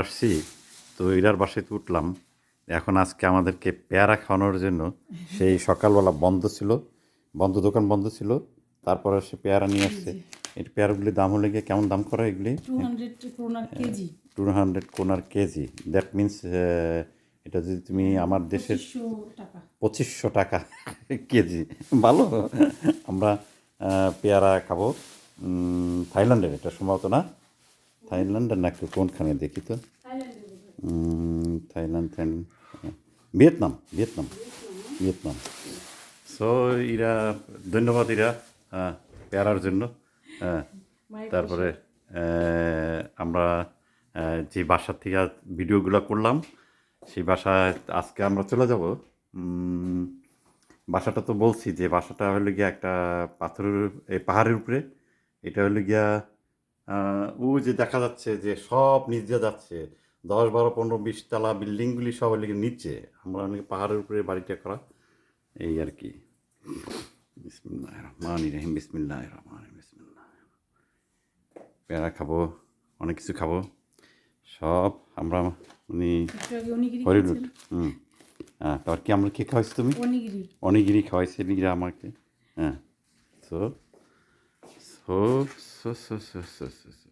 আসছি তো এরার বাসায় তো উঠলাম। এখন আজকে আমাদেরকে পেয়ারা খাওয়ানোর জন্য সেই সকালবেলা দোকান বন্ধ ছিল। তারপরে সে পেয়ারা নিয়ে আসছে। এই পেয়ারাগুলির দাম হলে গিয়ে কেমন দাম করা এগুলি? 200 kroner KG. 200 kroner KG. That means এটা যদি তুমি আমার দেশের 2500 টাকা। 2500 টাকা কেজি। ভালো। আমরা পেয়ারা খাবো। থাইল্যান্ডের এটা সম্ভবত না? থাইল্যান্ডের নাকি কোনখানে দেখি তো। Thailand Vietnam Vietnam Vietnam. So এরা ধন্যবাদ এরা পেয়ারার জন্য। হ্যাঁ, তারপরে আমরা যে বাসার থেকে ভিডিওগুলো করলাম সেই বাসায় আজকে আমরা চলে যাব। বাসাটা তো বলছি যে বাসাটা হলো গিয়া একটা পাহাড়ের উপরে। এটা হলো গিয়া ও যে দেখা যাচ্ছে যে সব নিচ দিয়ে যাচ্ছে 10, 12, 15, 20 তলা বিল্ডিংগুলি সব হলো গিয়ে নিচে। আমরা অনেক পাহাড়ের উপরে বাড়িটা করা এই আর কি। বিসমিল্লাহির রহমানির রহিম বিসমিল্লাহির রহমানির বিসমিল্লাহ। পেয়ারা খাবো, অনেক কিছু খাবো সব আমরা মানে হরিলুট। হ্যাঁ, তারপর কি আমরা কি খাওয়াইছি তুমি? অনিগিরি খাওয়াইছে নিগিরা আমাকে। হ্যাঁ, so so so so so so so